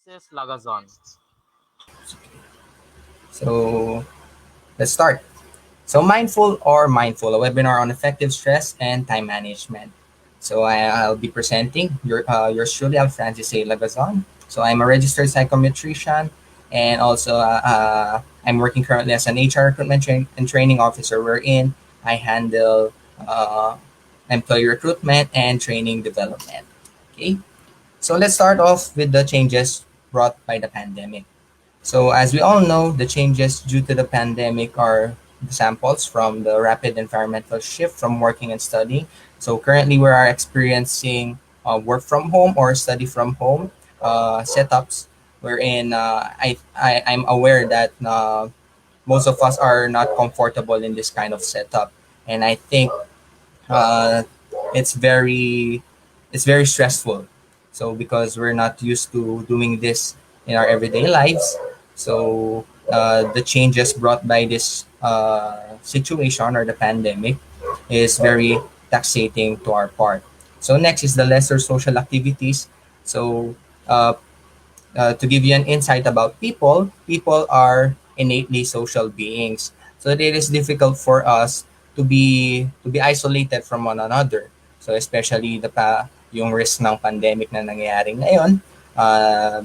This is Lagazon. So let's start. So mindful or mindful, a webinar on effective stress and time management. So I'll be presenting yours truly, I'm Francis A. Lagazon. So I'm a registered psychometrician and also I'm working currently as an HR recruitment and training officer wherein I handle uh, employee recruitment and training development. Okay, so let's start off with the changes brought by the pandemic. So, as we all know, the changes due to the pandemic are examples from the rapid environmental shift from working and studying. So, currently, we are experiencing work from home or study from home setups, wherein I'm aware that most of us are not comfortable in this kind of setup. And I think uh, it's very it's very stressful. So because we're not used to doing this in our everyday lives, so the changes brought by this situation or the pandemic is very taxating to our part. So next is the lesser social activities. So uh, to give you an insight about people, people are innately social beings. So it is difficult for us to be isolated from one another. So especially yung risk ng pandemic na nangyayari ngayon,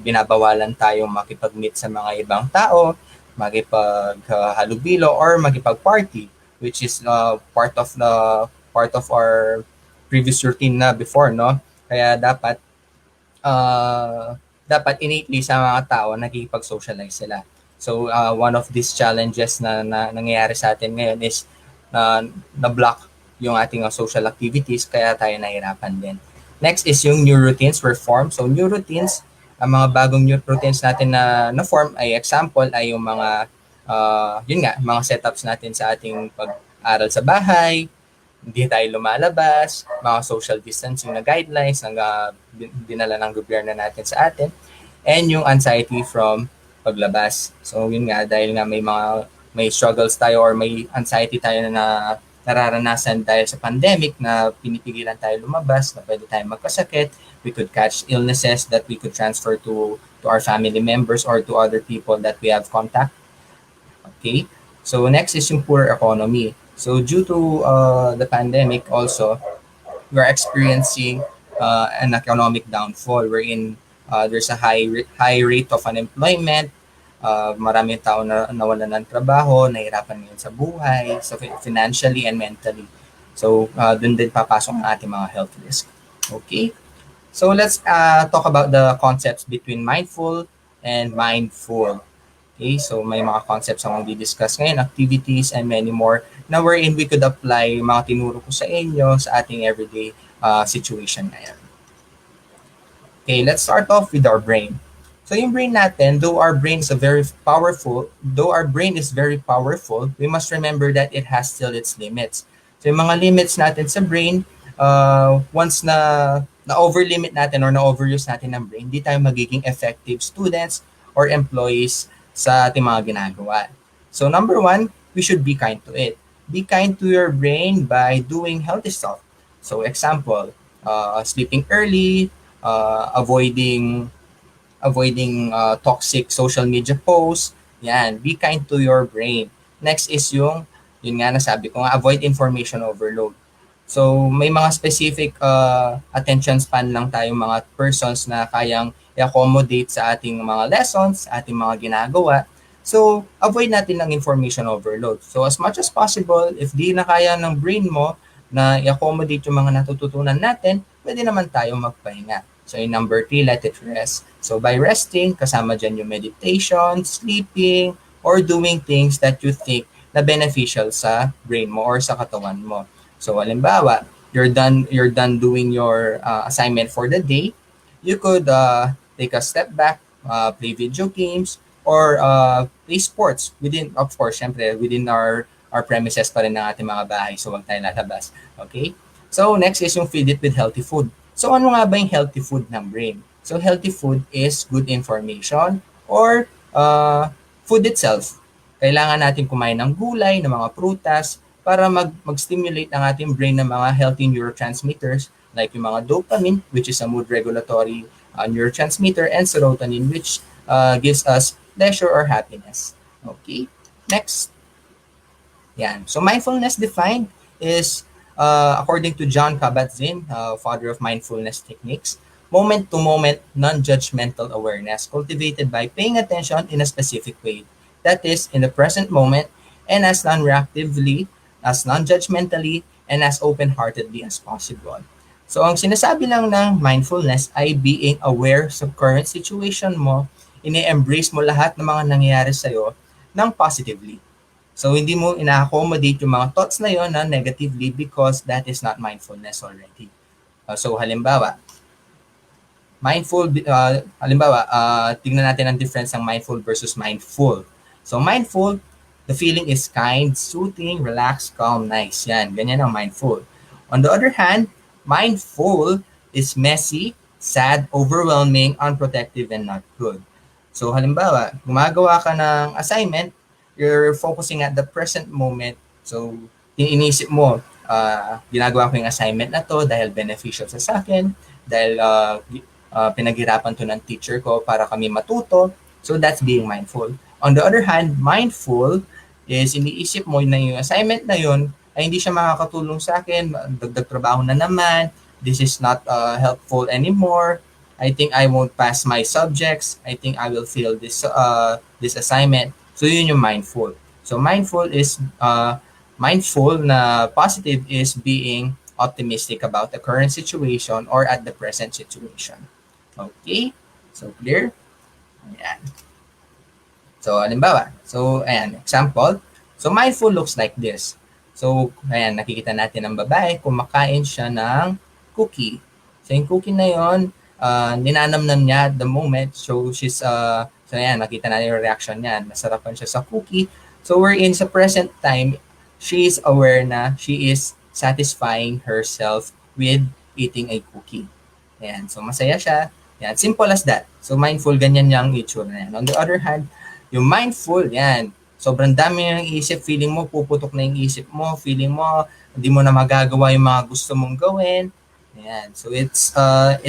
binabawalan tayong makipag-meet sa mga ibang tao, makipag-halubilo or makipag-party, which is part of our previous routine na before, no? Kaya uh, dapat innately sa mga tao nakikipag-socialize sila. So one of these challenges na nangyayari sa atin ngayon is na-block yung ating social activities kaya tayo nahirapan din. Next is yung new routines were formed. So new routines, ang mga bagong new routines natin na-form ay example ay yung mga yun nga, mga setups natin sa ating pag-aral sa bahay, hindi tayo lumalabas, mga social distancing na guidelines na dinala ng gobyerno natin sa atin, and yung anxiety from paglabas. So yun nga, dahil nga may struggles tayo or may anxiety tayo na nararanasan dahil sa pandemic na pinipigilan tayo lumabas, na pwede tayo magkasakit, we could catch illnesses that we could transfer to our family members or to other people that we have contact. Okay? So next is yung poor economy. So due to the pandemic also, we're experiencing an economic downfall wherein there's a high rate of unemployment, maraming tao na nawalan ng trabaho, nahirapan ngayon sa buhay, so financially and mentally. So dun din papasok ang ating mga health risk. Okay? So let's talk about the concepts between mindful and mindful. Okay, so may mga concepts akong di-discuss ngayon, activities, and many more na wherein we could apply mga tinuro ko sa inyo sa ating everyday situation ngayon. Okay, let's start off with our brain. So yung brain natin, though our brain is very powerful, we must remember that it has still its limits. So yung mga limits natin sa brain, once na-over-limit natin or na-overuse natin ng brain, hindi tayo magiging effective students or employees sa ating mga ginagawa. So number one, we should be kind to it. Be kind to your brain by doing healthy stuff. So example, sleeping early, avoiding toxic social media posts. Yan, be kind to your brain. Next is yun nga nasabi ko nga, avoid information overload. So may mga specific attention span lang tayong mga persons na kayang i-accommodate sa ating mga lessons, sa ating mga ginagawa. So avoid natin ng information overload. So as much as possible, if di na kaya ng brain mo na i-accommodate yung mga natututunan natin, pwede naman tayo magpahinga. So yung number 3, let it rest. So by resting, kasama dyan yung meditation, sleeping, or doing things that you think na beneficial sa brain mo or sa katawan mo. So halimbawa, you're done doing your assignment for the day, you could take a step back, play video games, or play sports within, of course, syempre, within our premises pa rin ng ating mga bahay. So wag tayo lalabas. Okay? So next is yung feed it with healthy food. So ano nga ba yung healthy food ng brain? So healthy food is good information or food itself. Kailangan natin kumain ng gulay, ng mga prutas, para mag-stimulate ang ating brain ng mga healthy neurotransmitters like yung mga dopamine, which is a mood regulatory neurotransmitter, and serotonin, which gives us pleasure or happiness. Okay, next. Yan. So mindfulness defined is, according to John Kabat-Zinn, father of mindfulness techniques, moment-to-moment, non-judgmental awareness cultivated by paying attention in a specific way. That is, in the present moment, and as non-reactively, as non-judgmentally, and as open-heartedly as possible. So ang sinasabi lang ng mindfulness ay being aware sa current situation mo, ini-embrace mo lahat ng mga nangyayari sa'yo ng positively. So, hindi mo ina-accommodate yung mga thoughts na yon na negatively because that is not mindfulness already. So, halimbawa, tingnan natin ang difference ng mindful versus mindful. So, mindful, the feeling is kind, soothing, relaxed, calm, nice. Yan, ganyan ang mindful. On the other hand, mindful is messy, sad, overwhelming, unprotective, and not good. So, halimbawa, gumagawa ka ng assignment, you're focusing at the present moment. So, iniisip mo, ginagawa ko yung assignment na to dahil beneficial sa akin, dahil pinaghirapan to ng teacher ko para kami matuto. So, that's being mindful. On the other hand, mindful is iniisip mo na yung assignment na yun ay hindi siya makakatulong sa akin, dagdag trabaho na naman, this is not helpful anymore, I think I won't pass my subjects, I think I will fail this assignment. So, yun yung mindful. So, mindful na positive is being optimistic about the current situation or at the present situation. Okay? So, clear? Ayan. So, halimbawa. So, ayan, example. So, mindful looks like this. So, ayan, nakikita natin ang babae, kumakain siya ng cookie. So, yung cookie na yun, ninanamnam niya at the moment. So, so, ayan, nakita natin yung reaction niya. Nasarapan siya sa cookie. So, we're in sa present time, she is aware na she is satisfying herself with eating a cookie. Ayan, so masaya siya. Ayan, simple as that. So, mindful, ganyan yung itsura na yan. On the other hand, yung mindful, yan, sobrang dami yung isip, feeling mo, puputok na yung isip mo, feeling mo, hindi mo na magagawa yung mga gusto mong gawin. Ayan. So it's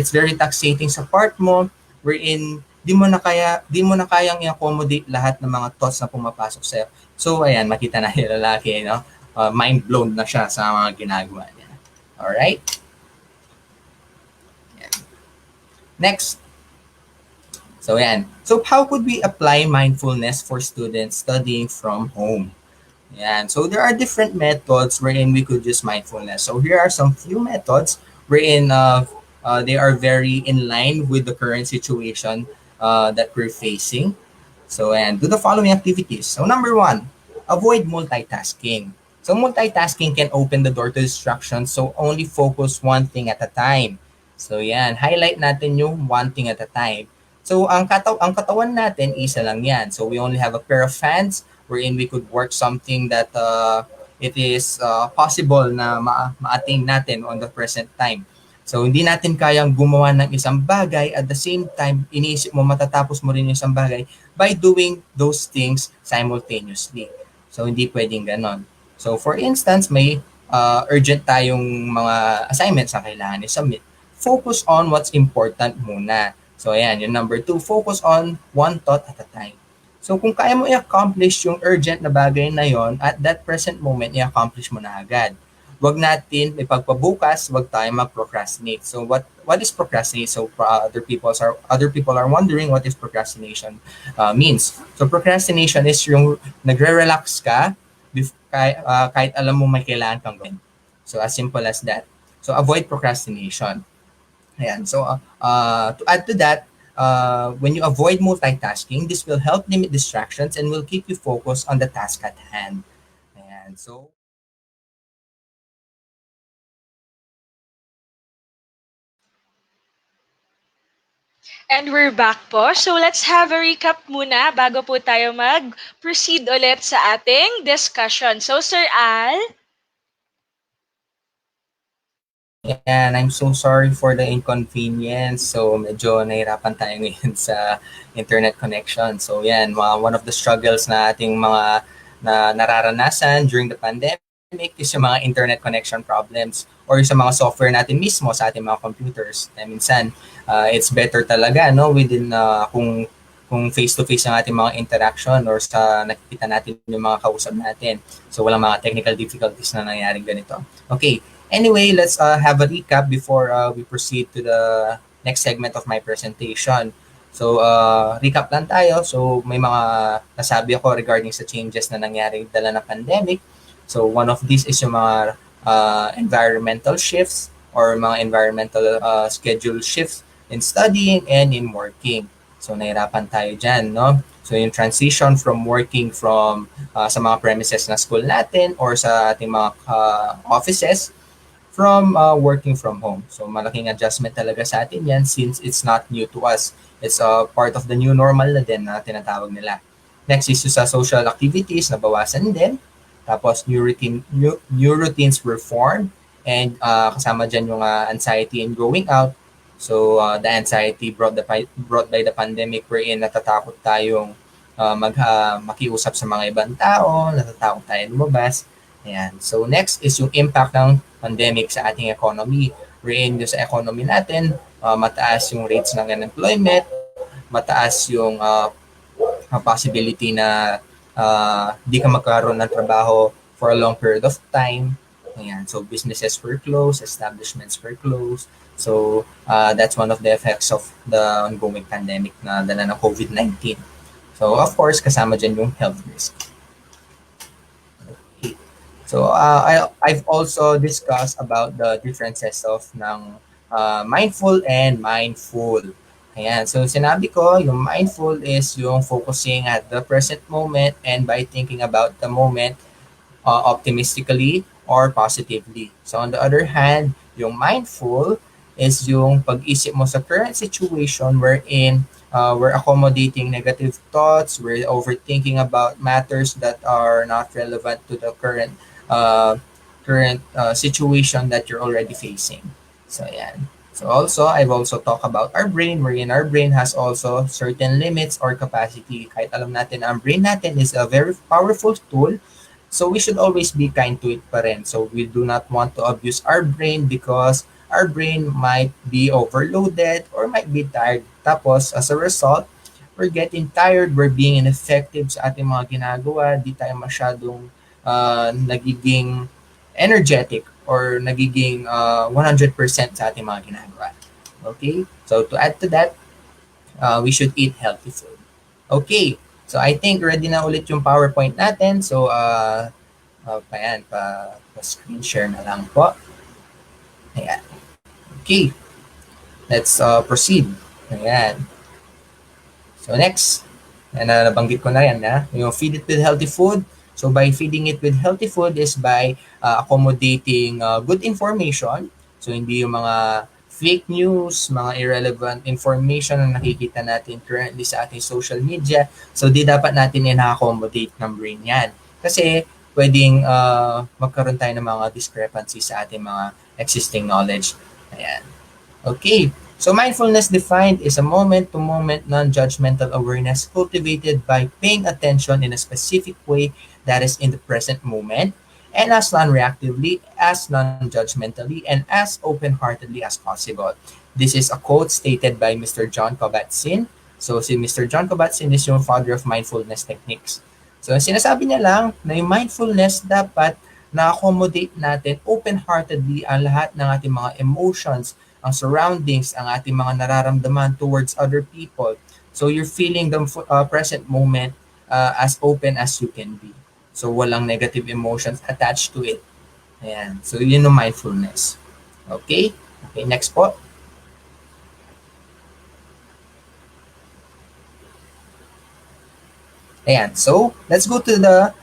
very taxating sa part mo, wherein di mo na kayang i-accommodate lahat ng mga thoughts na pumapasok sa'yo. So ayan, makita na yung lalaki, no? Mind blown na siya sa mga ginagawa niya. Alright? Ayan. Next. So ayan. So how could we apply mindfulness for students studying from home? Ayan. So there are different methods wherein we could use mindfulness. So here are some few methods wherein they are very in line with the current situation that we're facing. So, and do the following activities. So, number 1, avoid multitasking. So, multitasking can open the door to distractions. So, only focus one thing at a time. So, yan. Highlight natin yung one thing at a time. So, ang katawan natin, isa lang yan. So, we only have a pair of hands wherein we could work something that it is possible na ma-attain natin on the present time. So, hindi natin kayang gumawa ng isang bagay at the same time, iniisip mo matatapos mo rin yung isang bagay by doing those things simultaneously. So, hindi pwedeng ganon. So, for instance, may urgent tayong mga assignments na kailangan i-submit. Focus on what's important muna. So, ayan, yung number 2, focus on one thought at a time. So, kung kaya mo i-accomplish yung urgent na bagay na yon at that present moment, i-accomplish mo na agad. Wag natin ipagpabukas, wag tayo mag-procrastinate. So what is procrastinate? So other people are wondering what is procrastination means. So procrastination is yung nagre-relax ka kahit alam mo may kailangan kang gawin. So as simple as that. So avoid procrastination. Ayan. So to add to that, when you avoid multitasking, this will help limit distractions and will keep you focused on the task at hand. Ayan. So And we're back po. So let's have a recap muna bago po tayo mag-proceed ulit sa ating discussion. So Sir Al? And I'm so sorry for the inconvenience. So medyo nahirapan tayo ngayon sa internet connection. So yan, one of the struggles na ating mga nararanasan during the pandemic. is yung mga internet connection problems or yung sa mga software natin mismo sa ating mga computers. Na minsan, it's better talaga no within kung face to face ang ating mga interaction or sa nakikita natin yung mga kausap natin. So walang mga technical difficulties na nangyaring ganito. Okay. Anyway, let's have a recap before we proceed to the next segment of my presentation. So, recap lang tayo. So, may mga nasabi ako regarding sa changes na nangyari dala ng pandemic. So, one of these is yung mga environmental shifts or mga environmental schedule shifts in studying and in working. So, nahirapan tayo dyan, no? So, yung transition from working from sa mga premises na school natin or sa ating mga offices from working from home. So malaking adjustment talaga sa atin yan since it's not new to us. It's part of the new normal na din na tinatawag nila. Next is sa social activities, nabawasan din. Tapos new routines were formed and kasama dyan yung anxiety in going out. So the anxiety brought by the pandemic wherein natatakot tayong makiusap sa mga ibang tao, natatakot tayo lumabas. Ayan. So next is yung impact ng pandemic sa ating economy. Wherein sa economy natin, mataas yung rates ng unemployment, mataas yung possibility na di ka magkaroon ng trabaho for a long period of time. Ayan. So businesses were closed, establishments were closed. So that's one of the effects of the ongoing pandemic na dala ng COVID-19. So of course, kasama dyan yung health risk. So I've also discussed about the differences of ng mindful and mindful. Ayan. So sinabi ko, yung mindful is yung focusing at the present moment and by thinking about the moment optimistically or positively. So on the other hand, yung mindful is yung pag-isip mo sa current situation wherein we're accommodating negative thoughts, we're overthinking about matters that are not relevant to the uh, current situation that you're already facing. So, yan. So also, I've also talked about our brain, wherein our brain has also certain limits or capacity. Kahit alam natin, ang brain natin is a very powerful tool. So we should always be kind to it pa rin. So we do not want to abuse our brain because our brain might be overloaded or might be tired. Tapos, as a result, we're getting tired, we're being ineffective sa ating mga ginagawa, di tayo masyadong nagiging energetic or nagiging 100% sa ating mga ginagawa. Okay? So, to add to that, we should eat healthy food. Okay. So, I think ready na ulit yung PowerPoint natin. So, pa-screen share na lang po. Ayan. Okay. Let's proceed. Ayan. So, next. Nabanggit ko na yan, yung feed it with healthy food. So by feeding it with healthy food is by accommodating good information. So hindi yung mga fake news, mga irrelevant information na nakikita natin currently sa ating social media. So di dapat natin ina-accommodate ng brain yan. Kasi pwedeng magkaroon tayo ng mga discrepancies sa ating mga existing knowledge. Ayan. Okay. So mindfulness defined is a moment-to-moment non-judgmental awareness cultivated by paying attention in a specific way that is in the present moment and as non-reactively, as non-judgmentally, and as open-heartedly as possible. This is a quote stated by Mr. John Kabat-Zinn. So si Mr. John Kabat-Zinn is yung father of mindfulness techniques. So sinasabi niya lang na yung mindfulness dapat na-accommodate natin open-heartedly ang lahat ng ating mga emotions, ang surroundings, ang ating mga nararamdaman towards other people. So you're feeling the present moment as open as you can be. So walang negative emotions attached to it. Ayan. So yun yung mindfulness. Okay? Okay, next po. Ayan. So let's go to the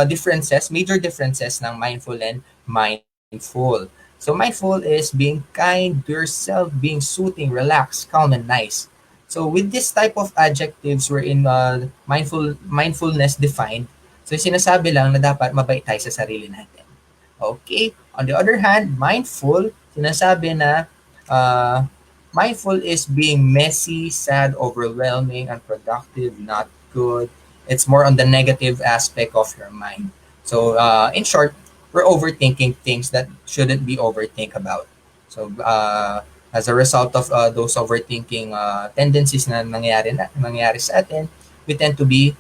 differences, major differences ng mindful and mindful. So mindful is being kind to yourself, being soothing, relaxed, calm, and nice. So with this type of adjectives we're in mindfulness defined, so sinasabi lang na dapat mabait tayo sa sarili natin. Okay? On the other hand, mindful, sinasabi na mindful is being messy, sad, overwhelming, unproductive, not good. It's more on the negative aspect of your mind. So in short, we're overthinking things that shouldn't be overthink about. So as a result of those overthinking tendencies na nangyayari sa atin, we tend to be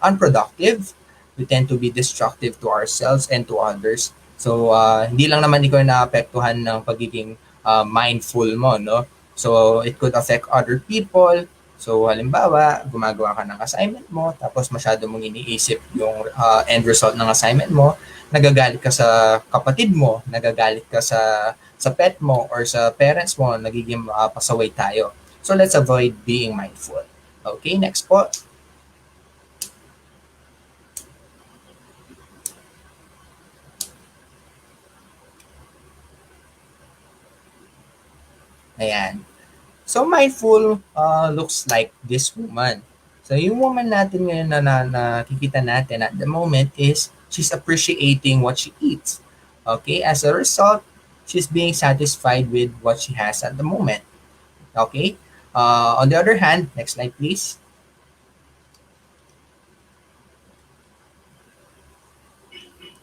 unproductive. We tend to be destructive to ourselves and to others. So hindi lang naman ikaw na naapektuhan ng pagiging mindful mo, no? So it could affect other people. So halimbawa, gumagawa ka ng assignment mo, tapos masyado mong iniisip yung end result ng assignment mo, nagagalit ka sa kapatid mo, nagagalit ka sa pet mo or sa parents mo, nagiging pasaway tayo. So let's avoid being mindful. Okay, next po. Ayan. So mindful looks like this woman. So yung woman natin ngayon na nakikita natin at the moment is she's appreciating what she eats. Okay, as a result, she's being satisfied with what she has at the moment. Okay. On the other hand, next slide please.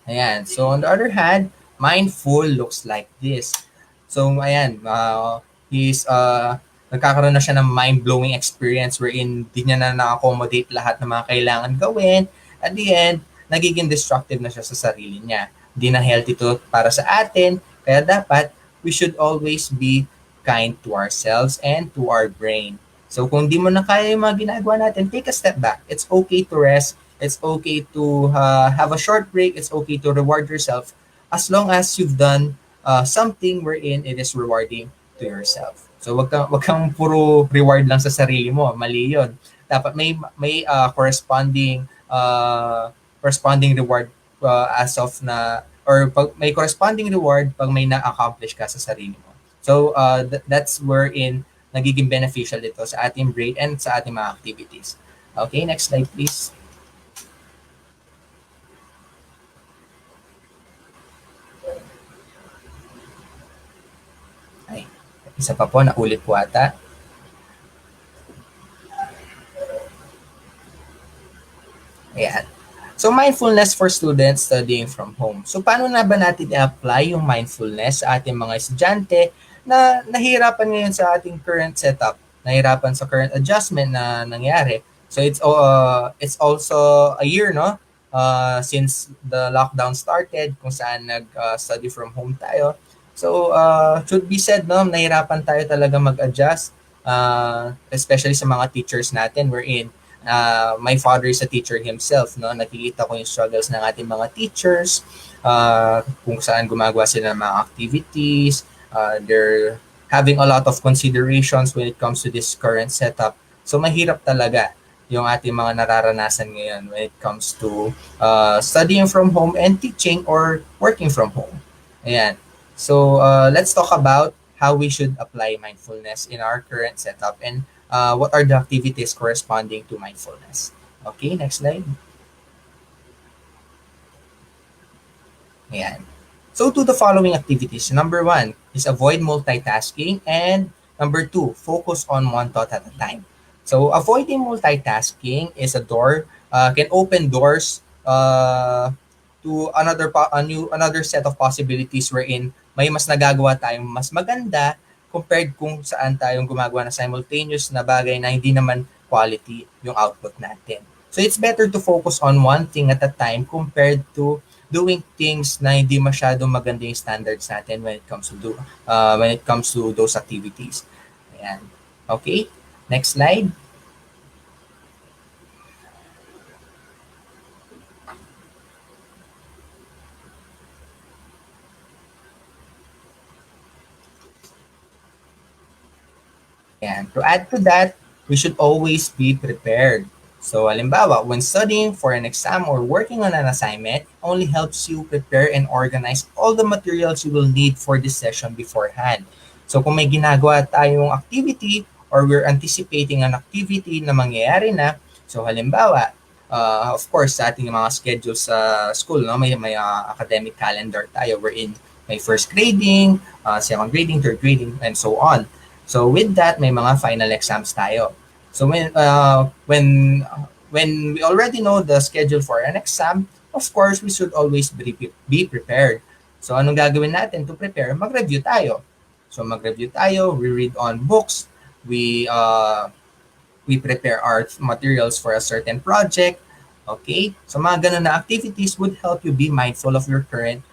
Ayan. So on the other hand, mindful looks like this. So ayan, nagkakaroon na siya ng mind-blowing experience wherein di niya na na-accommodate lahat ng mga kailangan gawin. At the end, nagiging destructive na siya sa sarili niya. Di na healthy to para sa atin. Kaya dapat, we should always be kind to ourselves and to our brain. So kung di mo na kaya yung mga ginagawa natin, take a step back. It's okay to rest. It's okay to have a short break. It's okay to reward yourself as long as you've done something wherein it is rewarding to yourself. So wag kang puro reward lang sa sarili mo. Mali 'yon. Dapat may corresponding reward as of na or pag may corresponding reward pag may na-accomplish ka sa sarili mo. So that's wherein nagiging beneficial ito sa ating brain and sa ating mga activities. Okay, next slide please. Ay, isa pa po, naulit po ata. Ayan. So mindfulness for students studying from home. So paano na ba natin i-apply yung mindfulness sa ating mga estudyante na nahihirapan ngayon sa ating current setup, nahihirapan sa current adjustment na nangyari. So it's also a year, no? Since the lockdown started kung saan nag-study from home tayo. So should be said, no, nahihirapan tayo talaga mag-adjust, especially sa mga teachers natin wherein my father is a teacher himself, no? Nakikita ko yung struggles ng ating mga teachers, kung saan gumagawa sila ng mga activities, they're having a lot of considerations when it comes to this current setup. So mahirap talaga yung ating mga nararanasan ngayon when it comes to studying from home and teaching or working from home. Ayan. So let's talk about how we should apply mindfulness in our current setup and what are the activities corresponding to mindfulness. Okay, next slide. Ayan. So do the following activities. Number 1 is avoid multitasking and number 2, focus on one thought at a time. So avoiding multitasking is can open doors to another set of possibilities wherein may mas nagagawa tayong mas maganda compared kung saan tayong gumagawa ng simultaneous na bagay na hindi naman quality yung output natin. So it's better to focus on one thing at a time compared to doing things na hindi masyadong maganda yung standards natin when it comes to those activities. Ayan. Okay? Next slide. And to add to that, we should always be prepared. So, halimbawa, when studying for an exam or working on an assignment, only helps you prepare and organize all the materials you will need for this session beforehand. So, kung may ginagawa tayong activity or we're anticipating an activity na mangyayari na, so halimbawa, of course, sa ating mga schedule sa school, no, may academic calendar tayo wherein may first grading, second grading, third grading, and so on. So with that, may mga final exams tayo. So when we already know the schedule for an exam, of course, we should always be prepared. So anong gagawin natin to prepare? Mag-review tayo. So mag-review tayo, we read on books, we we prepare our materials for a certain project. Okay? So mga ganun na activities would help you be mindful of your current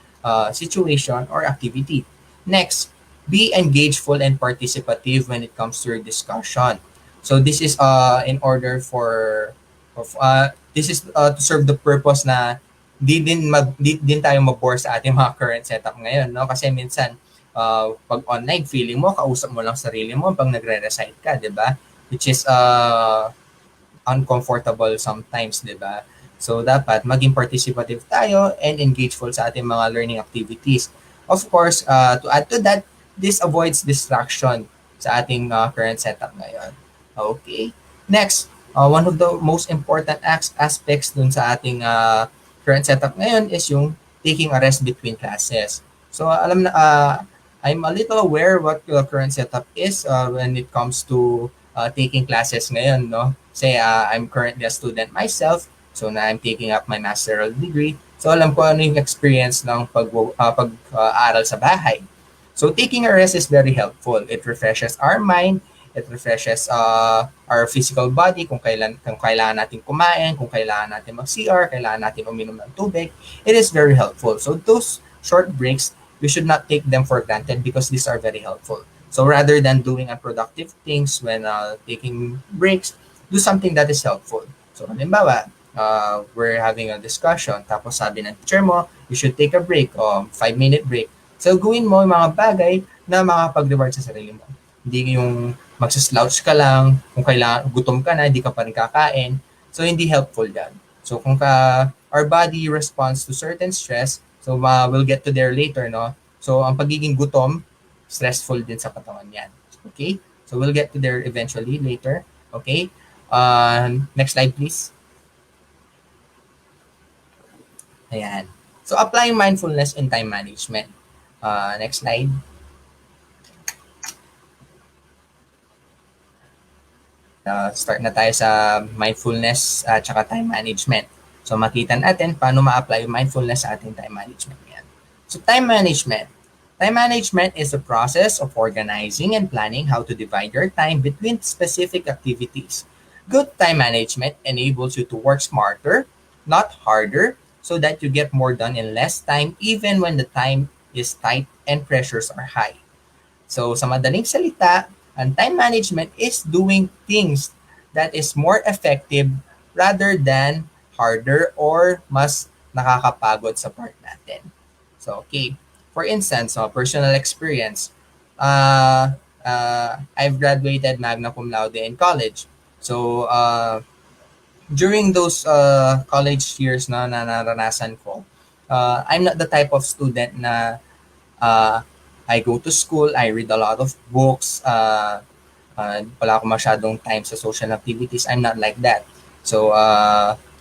situation or activity. Next, be engageful and participative when it comes to your discussion. So this is in order this is to serve the purpose na di din tayo mabore sa ating mga current setup ngayon, no? Kasi minsan pag online feeling mo kausap mo lang sarili mo pag nagre-recite ka, 'di ba? Which is uncomfortable sometimes, di ba? So, dapat maging participative tayo and engageful sa ating mga learning activities. Of course, to add to that, this avoids distraction sa ating current setup ngayon. Okay. Next, one of the most important aspects dun sa ating current setup ngayon is yung taking a rest between classes. So, I'm a little aware what the current setup is when it comes to taking classes ngayon, no? Say, I'm currently a student myself, so na I'm taking up my master's degree. So alam ko ano yung experience ng pag-aaral sa bahay. So taking a rest is very helpful. It refreshes our mind, it refreshes our physical body kung kailangan natin kumain, kung kailangan natin mag-CR, kailangan natin uminom ng tubig. It is very helpful. So those short breaks, we should not take them for granted because these are very helpful. So rather than doing unproductive things when taking breaks, do something that is helpful. So halimbawa, we're having a discussion, tapos sabi ng teacher mo, you should take a break, 5-minute break. So gawin mo yung mga bagay na makapag-reward sa sarili mo. Hindi yung magsaslouch ka lang, kung kailangan, gutom ka na, hindi ka pa rin kakain. So hindi helpful yan. So our body responds to certain stress, so we'll get to there later, no? So ang pagiging gutom, stressful din sa katawan yan. Okay? So we'll get to there eventually later. Okay? Next slide, please. Ayan. So applying mindfulness in time management. Next slide. Start na tayo sa mindfulness at saka time management. So makita natin paano ma-apply yung mindfulness sa ating time management. Yan. So time management. Time management is the process of organizing and planning how to divide your time between specific activities. Good time management enables you to work smarter, not harder, so that you get more done in less time even when the time is tight and pressures are high. So sa madaling salita, ang time management is doing things that is more effective rather than harder or mas nakakapagod sa part natin. So, okay. For instance, personal experience. I've graduated magna cum laude in college. So, during those college years na naranasan ko, I'm not the type of student na I go to school, I read a lot of books, wala akong masyadong time sa social activities. I'm not like that. So,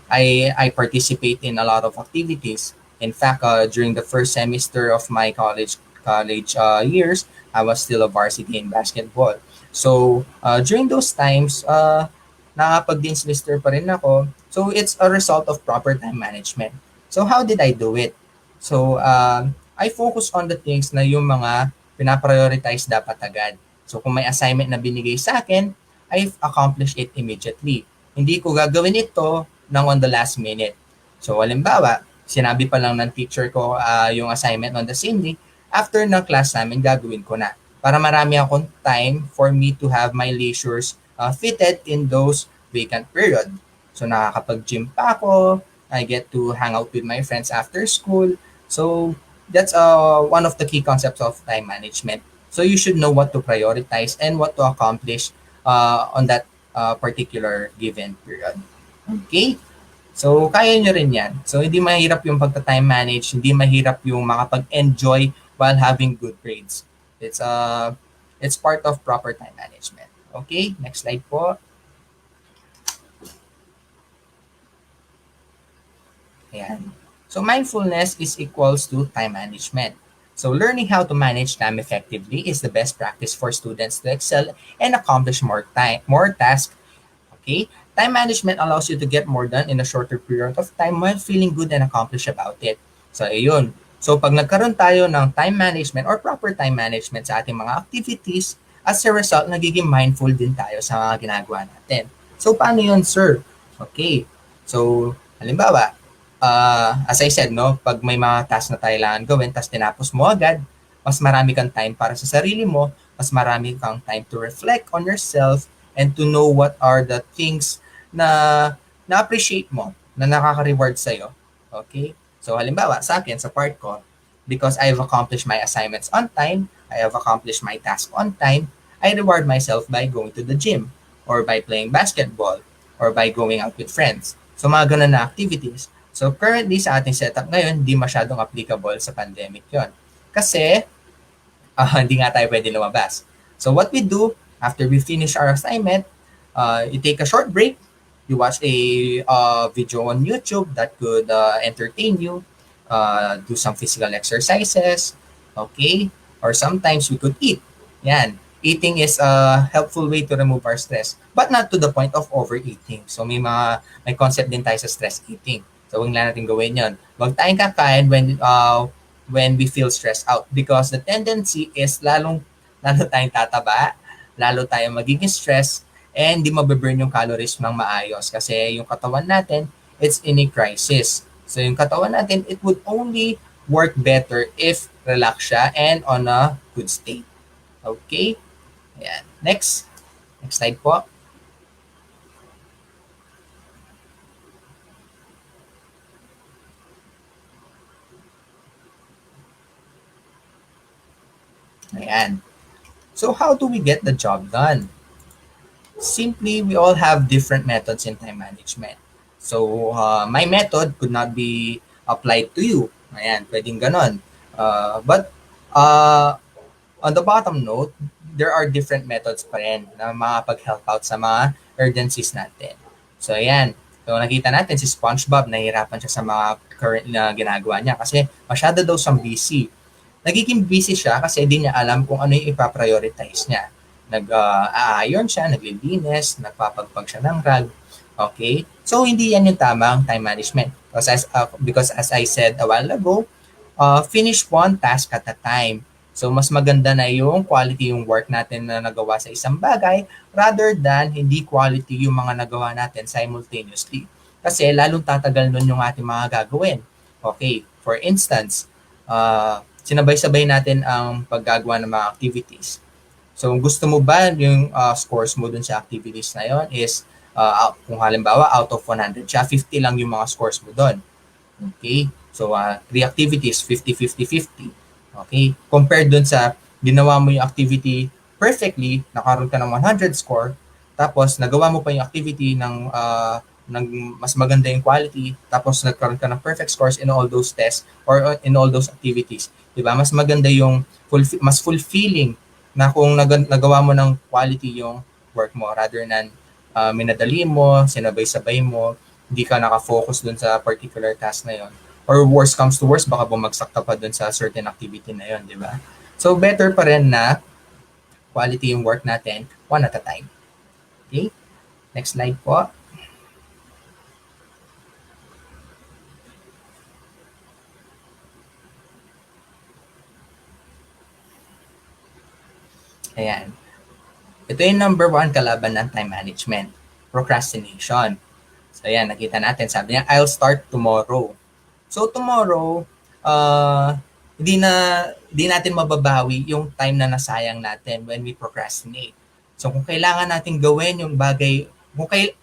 I participate in a lot of activities. In fact, during the first semester of my college years, I was still a varsity in basketball. So, during those times, nakapag-Dean's pa rin ako. So, it's a result of proper time management. So, how did I do it? So, I focus on the things na yung mga pinaprioritize dapat agad. So, kung may assignment na binigay sa akin, I accomplish it immediately. Hindi ko gagawin ito nang on the last minute. So, halimbawa, sinabi pa lang ng teacher ko yung assignment on the same day, after ng class namin, gagawin ko na. Para marami akong time for me to have my leisures fitted in those vacant period. So, nakakapag-gym pa ako, I get to hang out with my friends after school. So, that's one of the key concepts of time management. So you should know what to prioritize and what to accomplish on that particular given period. Okay? So, kaya nyo rin yan. So, hindi mahirap yung pagta-time manage, hindi mahirap yung makapag-enjoy while having good grades. It's part of proper time management. Okay? Next slide po. Ayan. So, mindfulness is equals to time management. So, learning how to manage time effectively is the best practice for students to excel and accomplish more tasks. Okay? Time management allows you to get more done in a shorter period of time while feeling good and accomplished about it. So, ayun. So, pag nagkaroon tayo ng time management or proper time management sa ating mga activities, as a result, nagiging mindful din tayo sa mga ginagawa natin. So, paano yun, sir? Okay. So, halimbawa, as I said, no, pag may mga task na tayo kailangan gawin, tapos tinapos mo agad, mas marami kang time para sa sarili mo, mas marami kang time to reflect on yourself and to know what are the things na na-appreciate mo, na nakaka-reward sa'yo. Okay? So, halimbawa, sa akin, sa part ko, because I have accomplished my assignments on time, I have accomplished my task on time, I reward myself by going to the gym, or by playing basketball, or by going out with friends. So, mga ganun na activities. So, currently, sa ating setup ngayon, hindi masyadong applicable sa pandemic yon. Kasi, hindi nga tayo pwede lumabas. So what we do, after we finish our assignment, you take a short break, you watch a video on YouTube that could entertain you, do some physical exercises, okay? Or sometimes we could eat. Yan. Eating is a helpful way to remove our stress, but not to the point of overeating. So may concept din tayo sa stress eating. So huwag lang natin gawin yon. Huwag tayong kakain when we feel stressed out because the tendency is lalo tayong tataba, lalo tayong magiging stress, and di mababurn yung calories ng maayos kasi yung katawan natin, it's in a crisis. So yung katawan natin, it would only work better if relax siya and on a good state. Okay? Ayan. Next. Next slide po. Ayan. So how do we get the job done? Simply, we all have different methods in time management. So, my method could not be applied to you. Ayan, pwedeng ganon. But, on the bottom note, there are different methods pa rin na makapag-help out sa mga urgencies natin. So, ayan. So, nakita natin si SpongeBob, nahihirapan siya sa mga current na ginagawa niya kasi masyado daw siyang busy. Nagiging busy siya kasi di niya alam kung ano yung ipaprioritize niya. Nag-aayon siya, naglilinis, nagpapagpag siya ng rug. Okay? So, hindi yan yung tamang time management. Because as I said a while ago, finish one task at a time. So, mas maganda na yung quality yung work natin na nagawa sa isang bagay rather than hindi quality yung mga nagawa natin simultaneously. Kasi lalong tatagal nun yung ating mga gagawin. Okay, for instance, sinabay-sabay natin ang paggagawa ng mga activities. So, gusto mo ba yung scores mo dun sa activities na yon is, kung halimbawa, out of 100 siya, 50 lang yung mga scores mo dun. Okay? So, 3 activities, 50, 50, 50. Okay? Compared dun sa ginawa mo yung activity perfectly, nakaroon ka ng 100 score, tapos nagawa mo pa yung activity ng mas maganda yung quality, tapos nagkaroon ka ng perfect scores in all those tests or in all those activities. Diba? Mas maganda yung mas fulfilling na kung nagawa mo ng quality yung work mo rather than minadali mo, sinabay-sabay mo, hindi ka nakafocus dun sa particular task na yon. Or worst comes to worst, baka bumagsak ka pa dun sa certain activity na yon, di ba? So better pa rin na quality yung work natin one at a time. Okay? Next slide po. Ayan. Ito yung number 1 kalaban ng time management, procrastination. So ayan, nakita natin, sabi niya, I'll start tomorrow. So tomorrow, hindi natin mababawi yung time na nasayang natin when we procrastinate. So kung kailangan natin gawin yung bagay,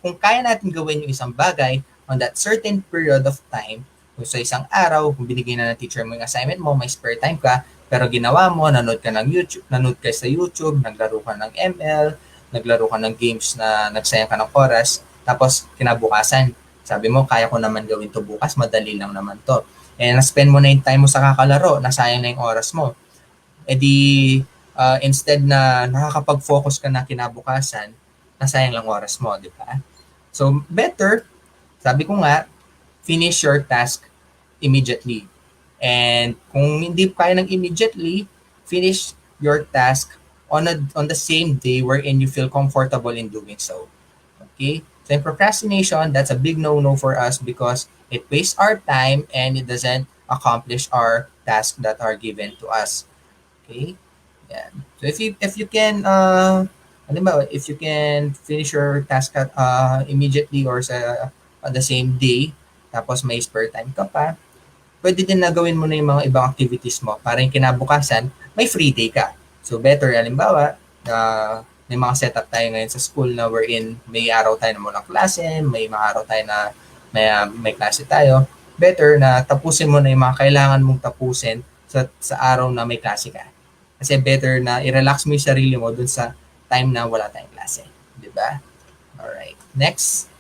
kung kaya natin gawin yung isang bagay on that certain period of time, kung sa isang araw, kung binigay na ng teacher mo yung assignment mo, may spare time ka, pero ginawa mo, nanood ka sa YouTube, naglaro ka ng ML, naglaro ka ng games na nagsayang ka ng oras, tapos kinabukasan, sabi mo, kaya ko naman gawin to bukas, madali lang naman to. Na-spend mo na yung time mo sa kakalaro, nasayang na yung oras mo. Instead na nakakapag-focus ka na kinabukasan, nasayang lang oras mo, di ba? So, better, sabi ko nga, finish your task immediately. And kung hindi kaya ng immediately, finish your task on the same day wherein you feel comfortable in doing so. Okay? So in procrastination, that's a big no-no for us because it wastes our time and it doesn't accomplish our tasks that are given to us. Okay? Yeah. So if you can halimbawa, if you can finish your task at immediately or sa the same day, tapos may spare time ka pa, pwede din na gawin mo na yung mga ibang activities mo para yung kinabukasan, may free day ka. So better, halimbawa, may mga setup tayo ngayon sa school na wherein may araw tayo na walang klase, may mga araw tayo na may klase tayo. Better na tapusin mo na yung mga kailangan mong tapusin sa araw na may klase ka. Kasi better na i-relax mo yung sarili mo dun sa time na wala tayong klase. Di ba? Alright. Next.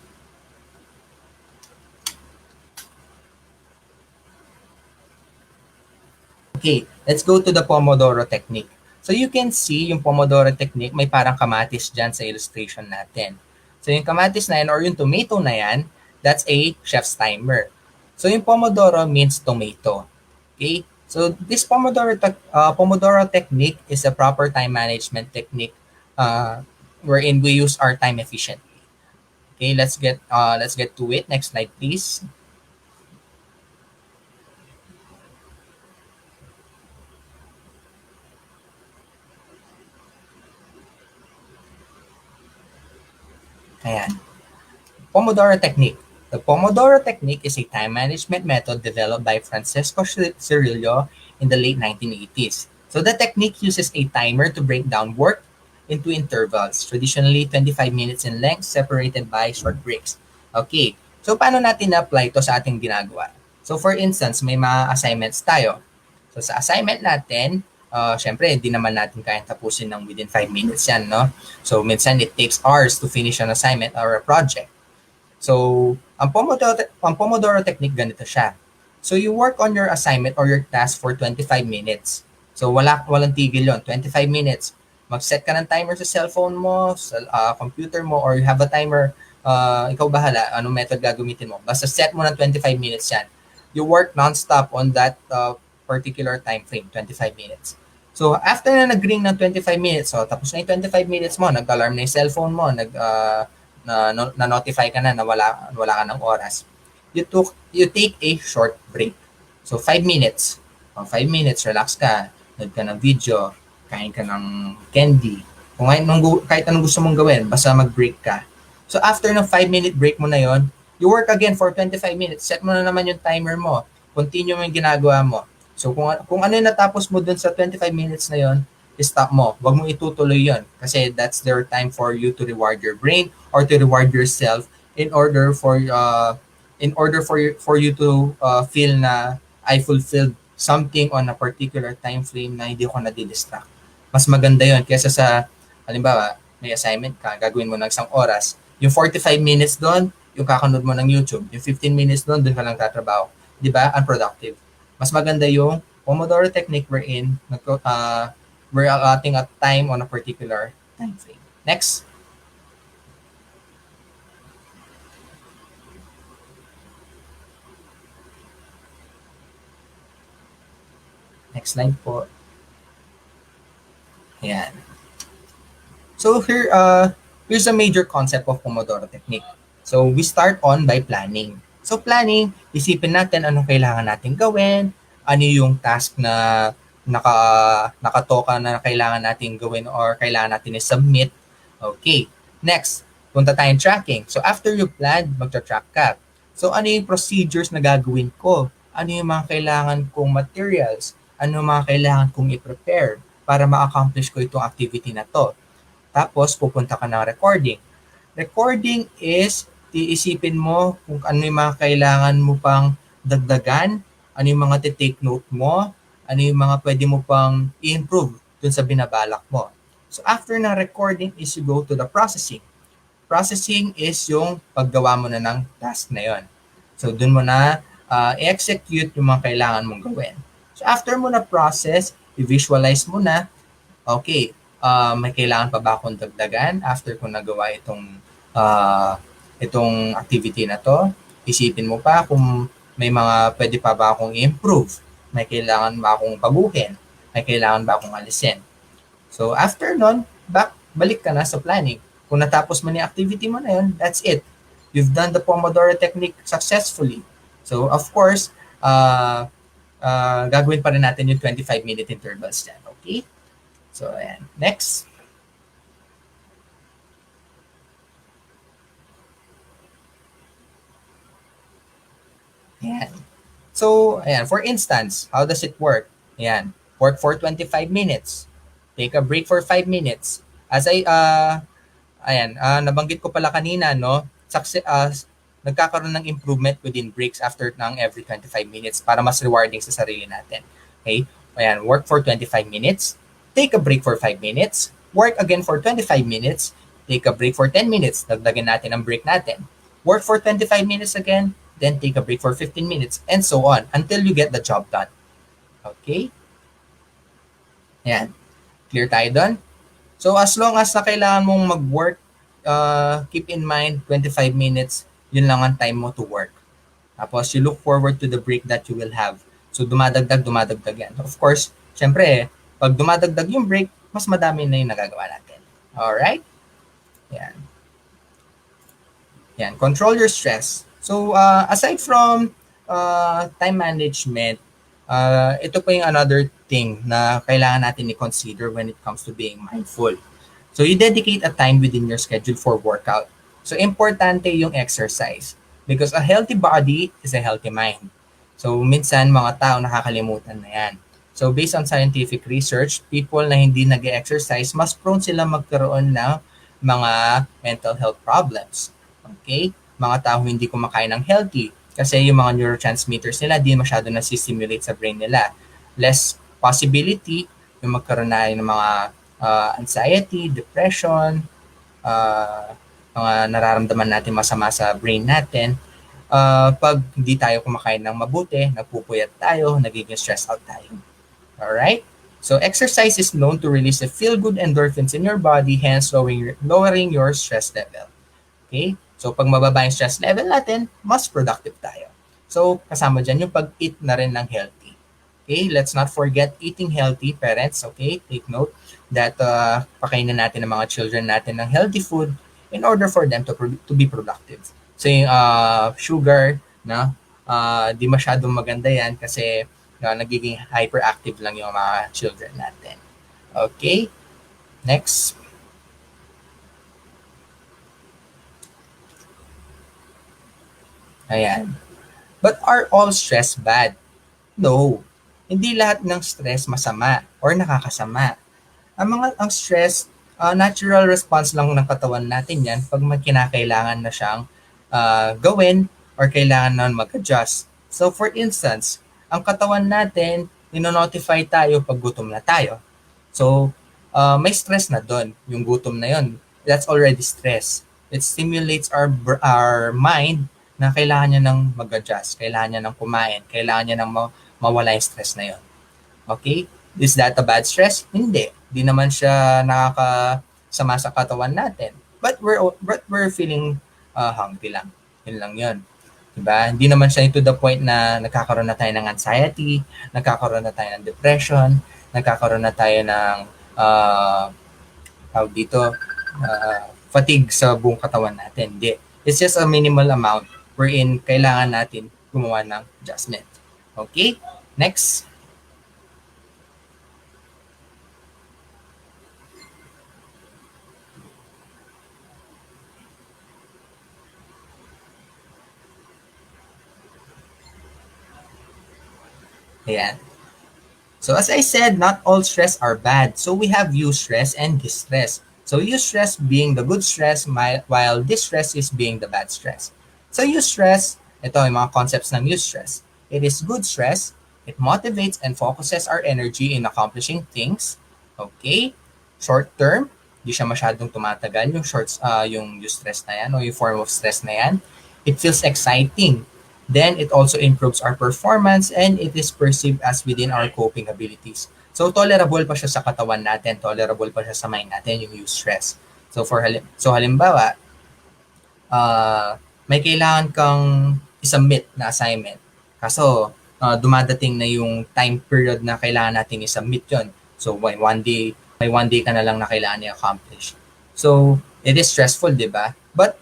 Okay, let's go to the Pomodoro Technique. So you can see yung Pomodoro Technique, may parang kamatis dyan sa illustration natin. So yung kamatis na yan or yung tomato na yan, that's a chef's timer. So yung Pomodoro means tomato. Okay? So this Pomodoro Technique is a proper time management technique wherein we use our time efficiently. Okay, let's get to it. Next slide, please. Ayan. Pomodoro Technique. The Pomodoro Technique is a time management method developed by Francesco Cirillo in the late 1980s. So the technique uses a timer to break down work into intervals, traditionally 25 minutes in length, separated by short breaks. Okay, so paano natin na-apply ito sa ating ginagawa? So for instance, may mga assignments tayo. So sa assignment natin, syempre, hindi naman natin kayang tapusin ng within 5 minutes yan, no? So minsan it takes hours to finish an assignment or a project. So, ang Pomodoro technique ganito siya. So, you work on your assignment or your task for 25 minutes. So, walang tigil yon, 25 minutes. Mag-set ka ng timer sa cellphone mo, sa computer mo, or you have a timer, ikaw bahala, anong method gagamitin mo. Basta set mo ng 25 minutes yan. You work non-stop on that particular time frame, 25 minutes. So, after na nag-ring ng 25 minutes, so tapos na yung 25 minutes mo, nag-alarm na yung cellphone mo, na-notify ka na wala ka ng oras, you take a short break. So 5 minutes. 5 minutes, relax ka, nag ka ng video, kain ka ng candy. Kung kahit anong gusto mong gawin, basta mag-break ka. So after ng 5-minute break mo na yon, you work again for 25 minutes. Set mo na naman yung timer mo. Continue mo yung ginagawa mo. So kung ano yung natapos mo dun sa 25 minutes na yon, stop mo. Huwag mo itutuloy yon kasi that's their time for you to reward your brain or to reward yourself in order for you to feel na I fulfilled something on a particular time frame na hindi ko na-distract. Mas maganda yon kaysa sa halimbawa may assignment ka, gagawin mo ng isang oras. Yung 45 minutes doon, yung kakanood mo ng YouTube. Yung 15 minutes doon ka lang tatrabaho. Di ba? Unproductive. Mas maganda yung Pomodoro technique wherein we're allotting a time on a particular time frame. Next. Next slide po. Ayan. So here's a major concept of Pomodoro technique. So we start on by planning. So planning, isipin natin anong kailangan natin gawin, ano yung task na nakatoka na kailangan natin gawin or kailangan natin i-submit. Okay. Next, punta tayong tracking. So after you plan, magta-track ka. So ano yung procedures na gagawin ko? Ano yung mga kailangan kong materials? Ano yung mga kailangan kong i-prepare para ma-accomplish ko itong activity na to? Tapos, pupunta ka ng recording. Recording is, iisipin mo kung ano yung mga kailangan mo pang dagdagan, ano yung mga take note mo, ano yung mga pwede mo pang i-improve dun sa binabalak mo. So after na recording is you go to the processing. Processing is yung paggawa mo na ng task na yon. So dun mo na i-execute yung mga kailangan mong gawin. So after mo na process, i-visualize mo na, okay, may kailangan pa ba akong dagdagan after ko nagawa itong activity na to? Isipin mo pa kung may mga pwede pa ba akong i-improve, may kailangan ba akong baguhin, may kailangan ba akong alisin. So after nun, balik ka na sa planning. Kung natapos mo yung activity mo na yun, that's it. you've done the Pomodoro Technique successfully. So, of course, gagawin pa rin natin yung 25-minute intervals dyan. Okay? So, ayan. Next. Ayan. So, ayan. For instance, how does it work? Ayan. Work for 25 minutes. Take a break for 5 minutes. As ayan, nabanggit ko pala kanina, no? Nagkakaroon ng improvement within breaks after ng every 25 minutes para mas rewarding sa sarili natin. Okay? Ayan, work for 25 minutes, take a break for 5 minutes, work again for 25 minutes, take a break for 10 minutes, dagdagan natin ang break natin. Work for 25 minutes again, then take a break for 15 minutes, and so on until you get the job done. Okay? Ayan. Clear tayo doon? So as long as na kailangan mong mag-work, keep in mind 25 minutes, yun lang ang time mo to work. Tapos you look forward to the break that you will have. So dumadagdag yan. Of course, syempre, pag dumadagdag yung break, mas madami na yung nagagawa natin. Alright? Yan. Yan. Control your stress. So aside from time management, ito pa yung another thing na kailangan natin i-consider when it comes to being mindful. So you dedicate a time within your schedule for workout. So importante yung exercise because a healthy body is a healthy mind. So minsan mga tao nakakalimutan na yan. So based on scientific research, people na hindi nag-exercise, mas prone sila magkaroon ng mga mental health problems. Okay? Mga tao hindi kumakain ng healthy kasi yung mga neurotransmitters nila di masyado na-stimulate sa brain nila. Less possibility yung magkaroon na ng mga anxiety, depression, mga nararamdaman natin masama sa brain natin. Pag hindi tayo kumakain ng mabuti, nagpupuyat tayo, nagiging stress out tayo. Alright? So exercise is known to release the feel-good endorphins in your body, hence lowering your stress level. Okay? So pag mababa yung stress level natin, mas productive tayo. So kasama dyan yung pag-eat na rin ng healthy. Okay? Let's not forget eating healthy, parents. Okay? Take note that pakainin natin ng mga children natin ng healthy food in order for them to be productive. So yung sugar, na di masyadong maganda yan kasi nagiging hyperactive lang yung mga children natin. Okay? Next. Ayan. But are all stress bad? No. Hindi lahat ng stress masama or nakakasama. Ang stress, natural response lang ng katawan natin yan pag may kinakailangan na siyang gawin or kailangan na mag-adjust. So for instance, ang katawan natin, nino-notify tayo pag gutom na tayo. So may stress na doon, yung gutom na yon. That's already stress. It stimulates our mind na kailangan niya ng mag-adjust, kailangan niya ng kumain, kailangan niya ng mawala yung stress na yon. Okay? Is that a bad stress? Hindi. Di naman siya nakakasama sa katawan natin. But we're feeling hungry lang. Yun lang yun. Diba? Hindi naman siya to the point na nagkakaroon na tayo ng anxiety, nagkakaroon na tayo ng depression, nagkakaroon na tayo ng fatigue sa buong katawan natin. Hindi. It's just a minimal amount wherein kailangan natin gumawa ng adjustment. Okay? Next. Ayan. So as I said, not all stress are bad. So we have eustress and distress. So eustress being the good stress while distress is being the bad stress. So eustress, ito yung mga concepts ng eustress. It is good stress. It motivates and focuses our energy in accomplishing things. Okay? Short term, di siya masyadong tumatagal yung eustress na yan o yung form of stress na yan. It feels exciting. Then it also improves our performance and it is perceived as within our coping abilities. So tolerable pa siya sa katawan natin, tolerable pa siya sa mind natin yung eustress. So halimbawa, may kailangan kang isubmit na assignment. Kaso dumadating na yung time period na kailangan natin isubmit yon. So may one day ka na lang na kailangan i-accomplish. So it is stressful, di ba? But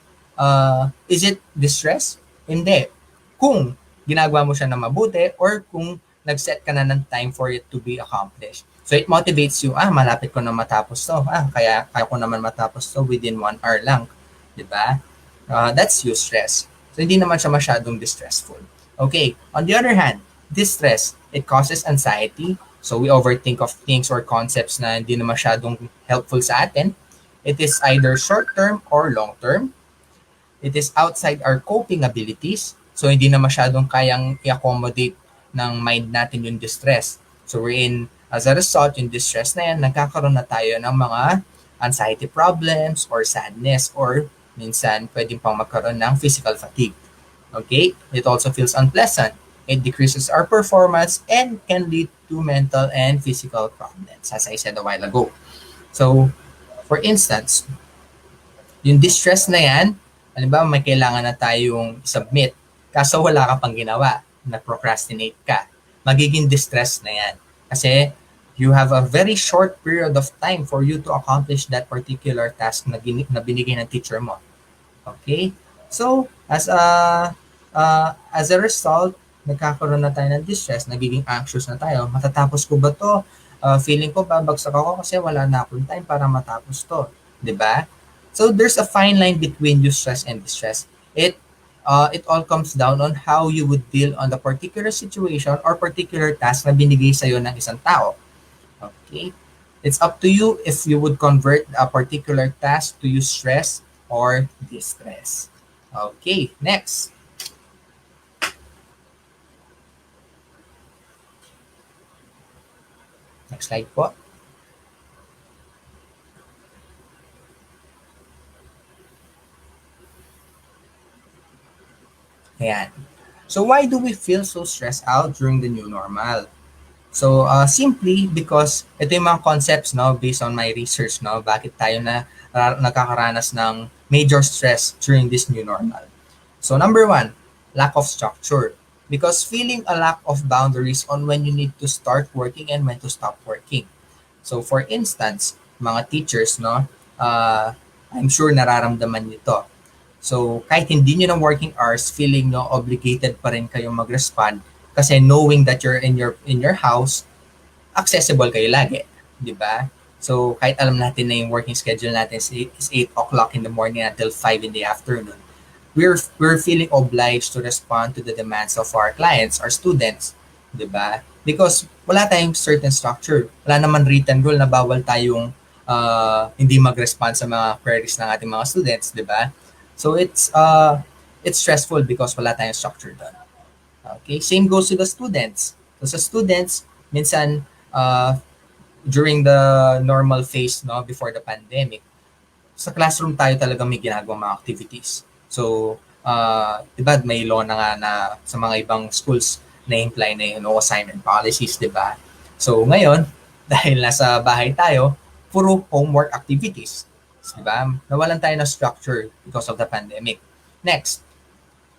Is it distress? Hindi. Kung ginagawa mo siya na mabuti or kung nag-set ka na ng time for it to be accomplished. So it motivates you, malapit ko na matapos to. Kaya ko naman matapos to within 1 hour lang. Diba? That's eustress. So hindi naman siya masyadong distressful. Okay, on the other hand, distress, it causes anxiety. So we overthink of things or concepts na hindi na masyadong helpful sa atin. It is either short-term or long-term. It is outside our coping abilities. So hindi na masyadong kayang i-accommodate ng mind natin yung distress. So we're in, as a result, yung distress na yan, nagkakaroon na tayo ng mga anxiety problems or sadness or minsan pwedeng pang magkaroon ng physical fatigue. Okay? It also feels unpleasant. It decreases our performance and can lead to mental and physical problems, as I said a while ago. So, for instance, yung distress na yan, halimbawa may kailangan na tayong submit, kaso wala ka pang ginawa, na-procrastinate ka, magiging distress na yan. Kasi you have a very short period of time for you to accomplish that particular task na binigay ng teacher mo. Okay? So, as a result, nagkakaroon na tayo ng distress, nagiging anxious na tayo. Matatapos ko ba to? Feeling ko babagsak ako kasi wala na akong time para matapos to. 'Di ba? So, there's a fine line between eustress and distress. It all comes down on how you would deal on the particular situation or particular task na binigay sa'yo ng isang tao. Okay? It's up to you if you would convert a particular task to eustress or distress. Okay, next. Next slide po. Ayan. So why do we feel so stressed out during the new normal? So simply because ito yung mga concepts no based on my research no bakit tayo nakakaranas ng major stress during this new normal. So number one, lack of structure. Because feeling a lack of boundaries on when you need to start working and when to stop working. So for instance, mga teachers, no, I'm sure nararamdaman nito. So kahit hindi nyo ng working hours, feeling no obligated pa rin kayong mag-respond kasi knowing that you're in your house, accessible kayo lagi, di ba? So kahit alam natin na yung working schedule natin is 8 o'clock in the morning until 5 in the afternoon, we're feeling obliged to respond to the demands of our clients, our students, 'di ba? Because wala tayong certain structure. Wala naman written rule na bawal tayong hindi mag-respond sa mga queries ng ating mga students, 'di ba? So it's stressful because wala tayong structure doon. Okay, same goes to the students. So sa students, minsan during the normal phase no before the pandemic, sa classroom tayo talaga may ginagawang mga activities. So, di ba may law na nga na sa mga ibang schools na imply na yung no assignment policies, di ba? So, ngayon, dahil nasa bahay tayo, puro homework activities. Di ba? Nawalan tayo ng structure because of the pandemic. Next,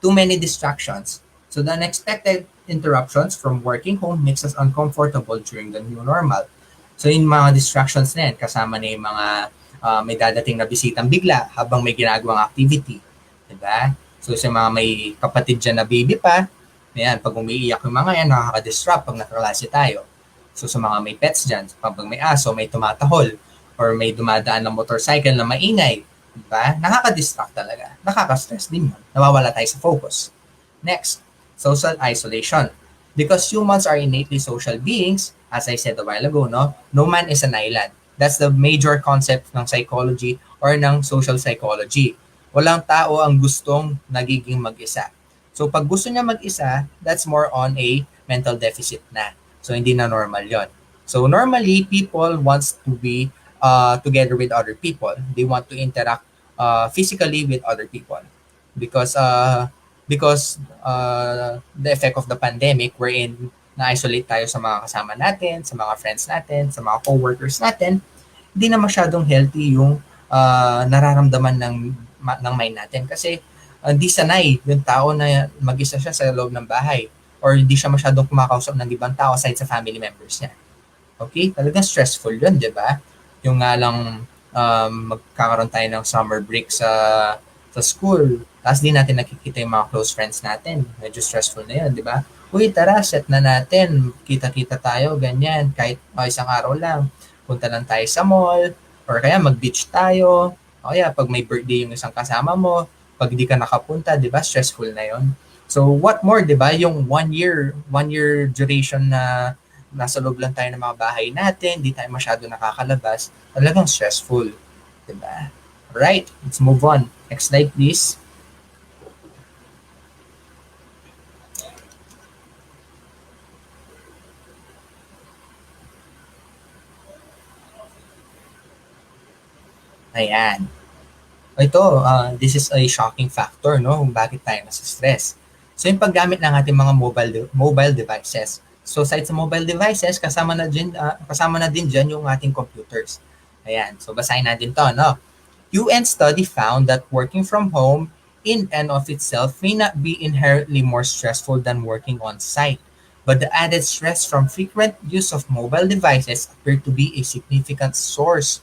too many distractions. So, the unexpected interruptions from working home makes us uncomfortable during the new normal. So, yung mga distractions na yan, kasama na yung mga may dadating na bisitang bigla habang may ginagawang activity. Diba? So sa mga may kapatid dyan na baby pa, yan, pag umiiyak yung mga yan, nakaka-disrupt pag nakaklase tayo. So sa mga may pets dyan, pag may aso, may tumatahol, or may dumadaan ng motorcycle na maingay, diba? Nakaka-distract talaga. Nakaka-stress din yun. Nawawala tayo sa focus. Next, social isolation. Because humans are innately social beings, as I said a while ago, no man is an island. That's the major concept ng psychology or ng social psychology. Walang tao ang gustong nagiging mag-isa. So pag gusto niya mag-isa, that's more on a mental deficit na. So hindi na normal yon. So normally, people wants to be together with other people. They want to interact physically with other people. Because the effect of the pandemic wherein na-isolate tayo sa mga kasama natin, sa mga friends natin, sa mga co-workers natin, hindi na masyadong healthy yung nararamdaman ng mind natin. Kasi hindi sanay yung tao na mag-isa siya sa loob ng bahay or hindi siya masyadong kumakausap ng ibang tao aside sa family members niya. Okay? Talagang stressful yun, di ba? Yung nga lang magkakaroon tayo ng summer break sa school, tapos di natin nakikita yung mga close friends natin. Medyo stressful na yun, di ba? Uy, tara, set na natin. Kita-kita tayo, ganyan. Kahit isang araw lang. Punta lang tayo sa mall. Or kaya mag-beach tayo. O kaya pag may birthday yung isang kasama mo, pag di ka nakapunta, di ba? Stressful na yon. So what more, di ba? Yung one year duration na nasa loob lang tayo ng mga bahay natin, di tayo masyado nakakalabas, talagang stressful. Di ba? Alright, let's move on. Next slide, please. Ayan. Ito, this is a shocking factor, no? Kung bakit tayo nasa-stress. So, yung paggamit ng ating mga mobile devices. So, aside sa mobile devices, kasama na din dyan yung ating computers. Ayan. So, basahin natin to, no? UN study found that working from home in and of itself may not be inherently more stressful than working on site. But the added stress from frequent use of mobile devices appear to be a significant source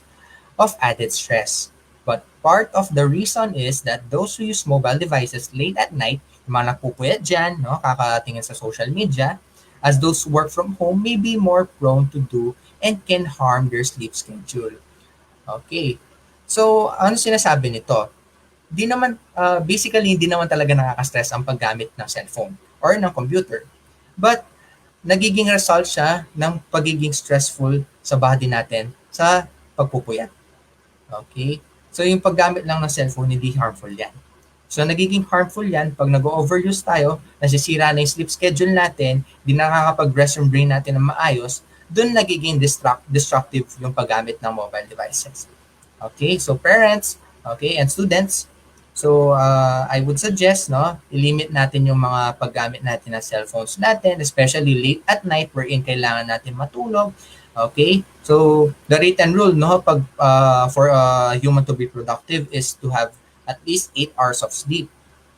of added stress. But part of the reason is that those who use mobile devices late at night, yung mga nagpupuyat dyan, no, kakatingin sa social media, as those who work from home may be more prone to do and can harm their sleep schedule. Okay. So, ano sinasabi nito? Di naman, basically, hindi naman talaga nakaka-stress ang paggamit ng cellphone or ng computer. But, nagiging result siya ng pagiging stressful sa body natin sa pagpupuyat. Okay? So, yung paggamit lang ng cellphone, hindi harmful yan. So, nagiging harmful yan pag nag-overuse tayo, nasisira na yung sleep schedule natin, di nakakapag-rest yung brain natin ng maayos, dun nagiging destructive yung paggamit ng mobile devices. Okay, so parents, okay, and students, so I would suggest, no, i-limit natin yung mga paggamit natin ng cellphones natin, especially late at night wherein kailangan natin matulog. Okay, so the written rule, no, pag for a human to be productive is to have at least 8 hours of sleep.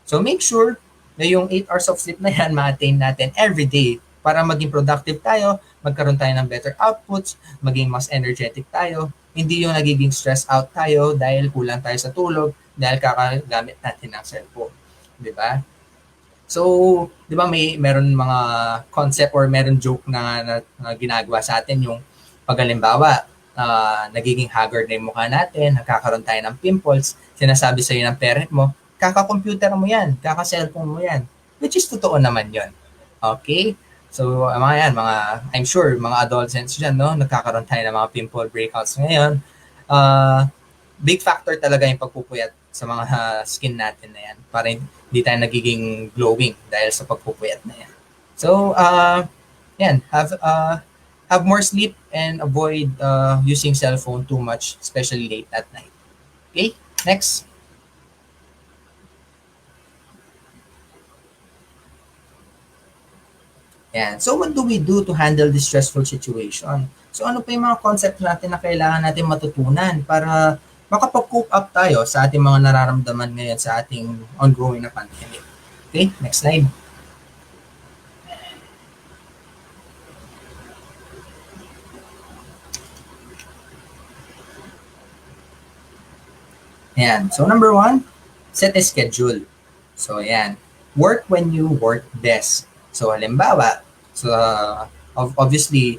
So make sure na yung 8 hours of sleep na yan ma-attain natin every day para maging productive tayo, magkaroon tayo ng better outputs, maging mas energetic tayo, hindi yung nagiging stress out tayo dahil kulang tayo sa tulog, dahil kakagamit natin ng cellphone. Di ba? So, di ba meron mga concept or meron joke na ginagawa sa atin yung pagalimbawa, nagiging haggard na yung mukha natin, nagkakaroon tayo ng pimples, sinasabi sa'yo ng parent mo, kaka-computer mo yan, kaka-cellphone mo yan. Which is totoo naman yon. Okay? So, mga yan, I'm sure, mga adolescents dyan, no, nagkakaroon tayo ng mga pimple breakouts ngayon. Big factor talaga yung pagpupuyat sa mga skin natin na yan para hindi tayo nagiging glowing dahil sa pagpupuyat na yan. So, yan, have more sleep and avoid using cellphone too much, especially late at night. Okay, next. Yan. So, what do we do to handle this stressful situation? So, ano pa yung mga concept natin na kailangan natin matutunan para makapag-cope up tayo sa ating mga nararamdaman ngayon sa ating ongoing na pandemic. Okay, next slide. Ayan. So, number 1, set a schedule. So, ayan. Work when you work best. So, halimbawa, so, obviously,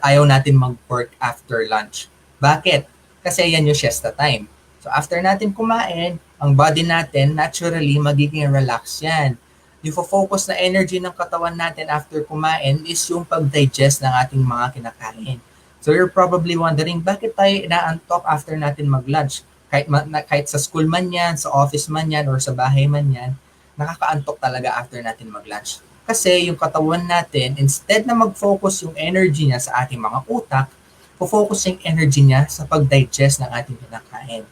ayaw natin mag-work after lunch. Bakit? Kasi yan yung siesta time. So, after natin kumain, ang body natin, naturally, magiging relax yan. Yung focus na energy ng katawan natin after kumain is yung pag-digest ng ating mga kinakain. So, you're probably wondering, bakit tayo inaantok after natin mag-lunch? Kahit sa school man yan, sa office man yan, or sa bahay man yan, nakakaantok talaga after natin mag-lunch. Kasi yung katawan natin, instead na mag-focus yung energy niya sa ating mga utak, focus yung energy niya sa pag-digest ng ating kinakain.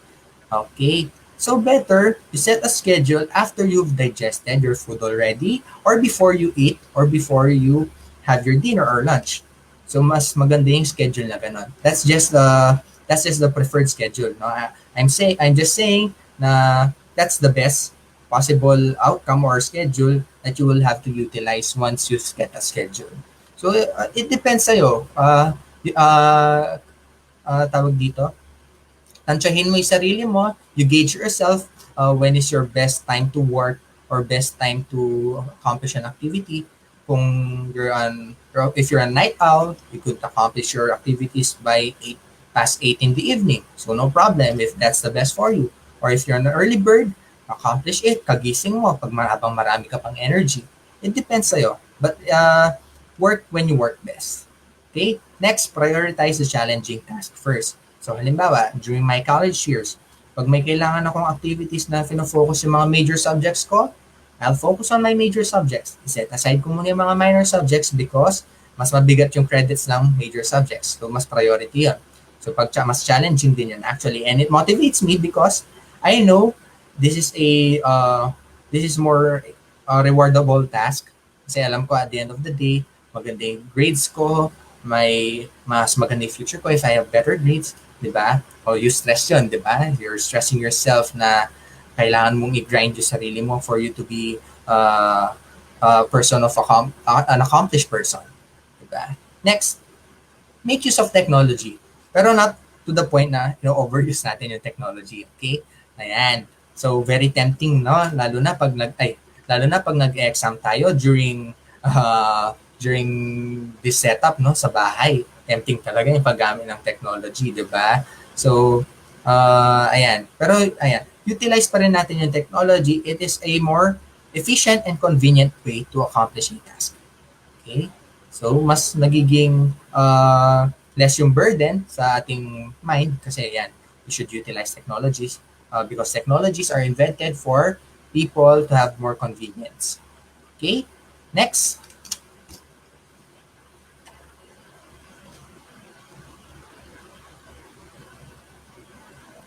Okay? So better, you set a schedule after you've digested your food already, or before you eat, or before you have your dinner or lunch. So mas maganda yung schedule na ganun. That's just the preferred schedule. No? I'm just saying na that's the best possible outcome or schedule that you will have to utilize once you get a schedule. So it depends sa'yo. Tawag dito, tansyahin mo yung sarili mo, you gauge yourself when is your best time to work or best time to accomplish an activity. Kung if you're a night owl, you could accomplish your activities by 8 past 8 in the evening. So no problem if that's the best for you. Or if you're an early bird, accomplish it, kagising mo pag habang marami ka pang energy. It depends sa'yo. But work when you work best. Okay? Next, prioritize the challenging task first. So halimbawa, during my college years, pag may kailangan akong activities na fino-focus yung mga major subjects ko, I'll focus on my major subjects. Set aside ko muna yung mga minor subjects because mas mabigat yung credits ng major subjects. So mas priority yun. So mas challenging din yun actually. And it motivates me because I know this is this is more rewardable task. Kasi alam ko at the end of the day, maganda yung grades ko, may mas maganda yung future ko if I have better grades, di ba? O you stress yun, di ba? You're stressing yourself na kailangan mong i-grind yung sarili mo for you to be a person of an accomplished person. Diba? Next, make use of technology. Pero not to the point na overuse natin yung technology. Okay? Ayan. So, very tempting, no? Lalo na pag nag-exam tayo during this setup, no? Sa bahay. Tempting talaga yung paggamit ng technology, di ba? So, ayan. Pero, ayan. Utilize pa rin natin yung technology. It is a more efficient and convenient way to accomplish a task. Okay? So, mas nagiging less yung burden sa ating mind kasi yan, we should utilize technologies because technologies are invented for people to have more convenience. Okay? Next.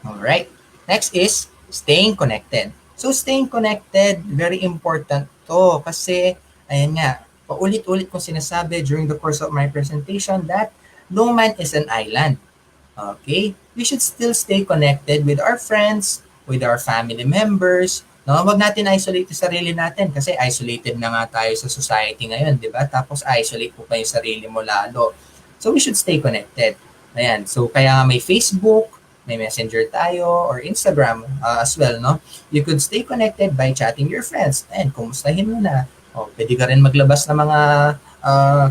Alright. Next is staying connected. So, staying connected, very important to kasi, ayan nga, paulit-ulit kong sinasabi during the course of my presentation that no man is an island. Okay? We should still stay connected with our friends, with our family members. No, wag natin isolate yung sarili natin kasi isolated na nga tayo sa society ngayon, di ba? Tapos isolate mo pa yung sarili mo lalo. So we should stay connected. Ayan. So kaya nga may Facebook, may Messenger tayo, or Instagram as well, no? You could stay connected by chatting your friends. And kumustahin mo na. O, pwede ka rin maglabas ng mga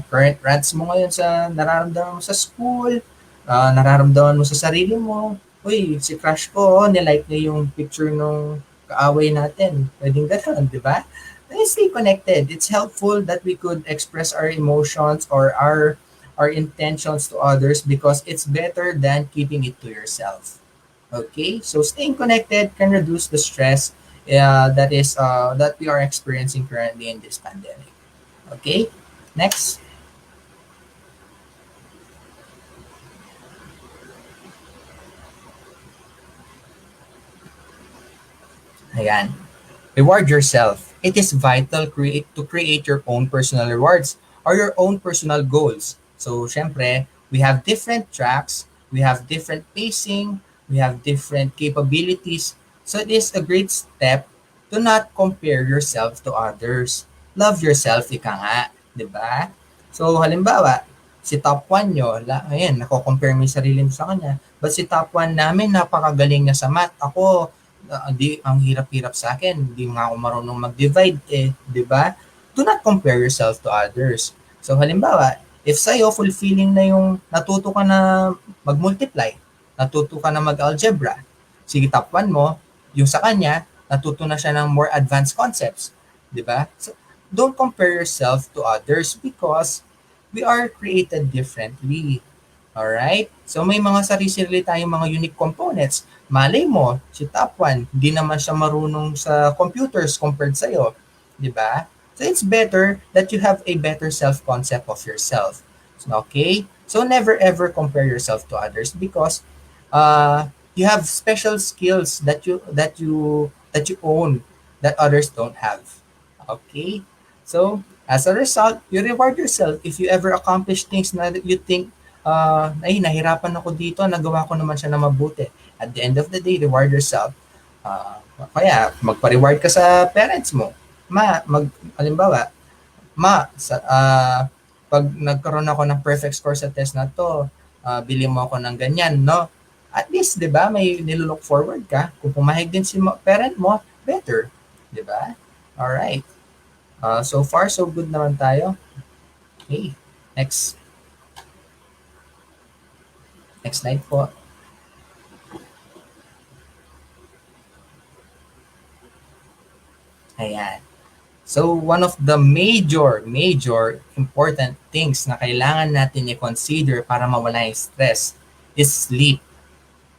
current rants mo ngayon sa nararamdaman mo sa school, nararamdaman mo sa sarili mo. Uy, si crush ko, nilike niya yung picture nung kaaway natin. Pwedeng gano'n, di ba? Stay connected. It's helpful that we could express our emotions or our intentions to others because it's better than keeping it to yourself. Okay? So staying connected can reduce the stress that we are experiencing currently in this pandemic. Okay? Next. Ayan. Reward yourself. It is vital to create your own personal rewards or your own personal goals. So, syempre, we have different tracks, we have different pacing, we have different capabilities. So, it is a great step to not compare yourself to others. Love yourself, ika nga. Diba? So, halimbawa, si top 1 nyo, ayan, nako-compare mo yung sarili mo sa kanya. But si top 1 namin, napakagaling niya sa math. Ako, ang hirap-hirap sa akin. Hindi nga ako marunong mag-divide di ba? Do not compare yourself to others. So halimbawa, if sa'yo fulfilling na yung natuto ka na mag-multiply, natuto ka na mag-algebra, sige top 1 mo, yung sa kanya, natuto na siya ng more advanced concepts. Di ba? So, don't compare yourself to others because we are created differently. Alright? So may mga sarili-sarili tayong mga unique components. Malay mo, si top 1, hindi naman siya marunong sa computers compared sa'yo. Di ba? So it's better that you have a better self-concept of yourself. Okay? So never ever compare yourself to others because you have special skills that you own that others don't have. Okay? So as a result, you reward yourself if you ever accomplish things na you think ay, nahirapan ako dito, nagawa ko naman siya na mabuti. At the end of the day, reward yourself. Kaya, magpa-reward ka sa parents mo. Halimbawa, pag nagkaroon ako ng perfect score sa test na to, bili mo ako ng ganyan, no? At least, di ba, may nilook forward ka. Kung pumahig din si parent mo, better. Di ba? Alright. So far, so good naman tayo. Okay. Next. Next slide po. Ayan. So, one of the major important things na kailangan natin i-consider para mawala yung stress is sleep.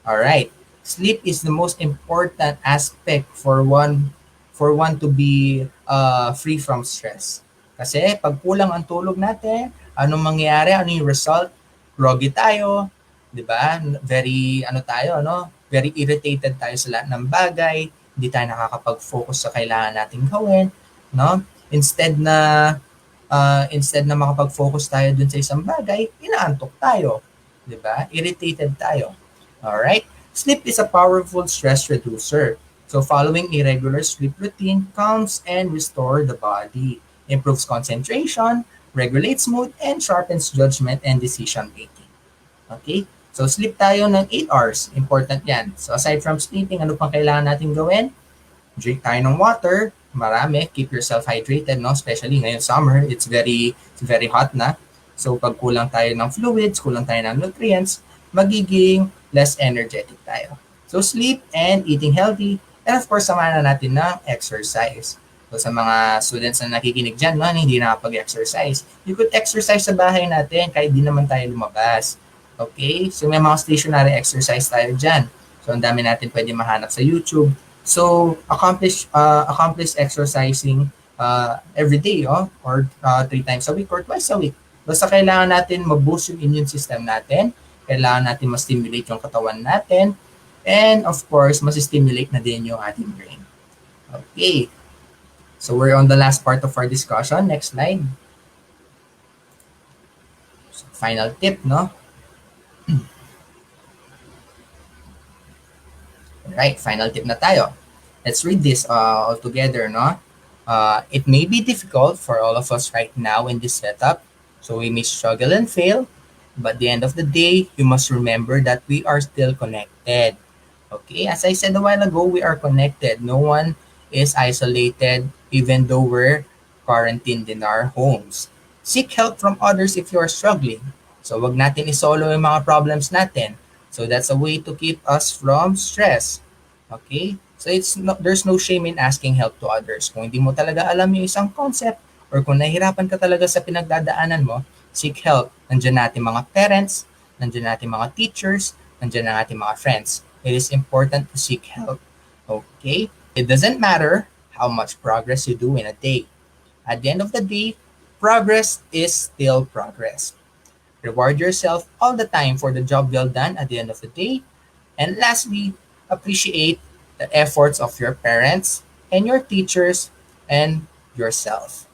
Alright. Sleep is the most important aspect for one to be free from stress. Kasi pag kulang ang tulog natin, anong mangyayari? Ano yung result? Groggy tayo, 'di ba? Very ano tayo, no? Very irritated tayo sa lahat ng bagay, hindi tayo nakakapag-focus sa kailangan nating gawin, no? Instead na makapag-focus tayo dun sa isang bagay, inaantok tayo, 'di ba? Irritated tayo. All right? Sleep is a powerful stress reducer. So following a regular sleep routine calms and restores the body, improves concentration, regulates mood, and sharpens judgment and decision making. Okay? So sleep tayo ng 8 hours. Important yan. So aside from sleeping, ano pang kailangan natin gawin? Drink tayo ng water, marami, keep yourself hydrated, no? Especially ngayon summer, it's very hot na. So pag kulang tayo ng fluids, kulang tayo ng nutrients, magiging less energetic tayo. So sleep and eating healthy, and of course, samahan na natin ng exercise. So sa mga students na nakikinig dyan, no, hindi nakapag-exercise, you could exercise sa bahay natin kahit di naman tayo lumabas. Okay? So may mga stationary exercise tayo dyan. So ang dami natin pwede mahanap sa YouTube. So accomplish exercising every day, or 3 times a week or twice a week. Basta kailangan natin ma-boost yung immune system natin, kailangan natin ma-stimulate yung katawan natin, and of course, ma-stimulate na din yung ating brain. Okay. So we're on the last part of our discussion. Next slide. So, final tip, no? Right, final tip na tayo. Let's read this all together, no? It may be difficult for all of us right now in this setup, so we may struggle and fail, but at the end of the day, you must remember that we are still connected. Okay, as I said a while ago, we are connected. No one is isolated, even though we're quarantined in our homes. Seek help from others if you are struggling. So wag natin isolo yung mga problems natin. So that's a way to keep us from stress. Okay? So there's no shame in asking help to others. Kung hindi mo talaga alam yung isang concept or kung nahihirapan ka talaga sa pinagdadaanan mo, seek help. Nandiyan natin mga parents, nandiyan natin mga teachers, nandiyan ang ating mga friends. It is important to seek help. Okay? It doesn't matter how much progress you do in a day. At the end of the day, progress is still progress. Reward yourself all the time for the job well done at the end of the day. And lastly, appreciate the efforts of your parents and your teachers and yourself.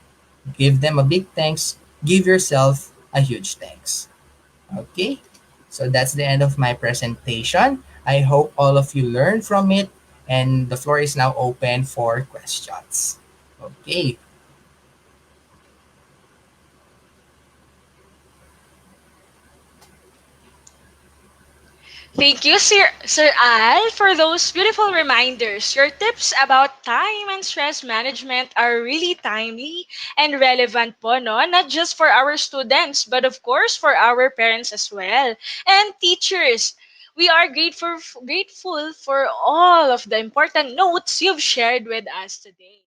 Give them a big thanks. Give yourself a huge thanks. Okay? So that's the end of my presentation. I hope all of you learned from it, and the floor is now open for questions. Okay. Thank you, Sir Al, for those beautiful reminders. Your tips about time and stress management are really timely and relevant po, no? Not just for our students, but of course for our parents as well. And teachers, we are grateful for all of the important notes you've shared with us today.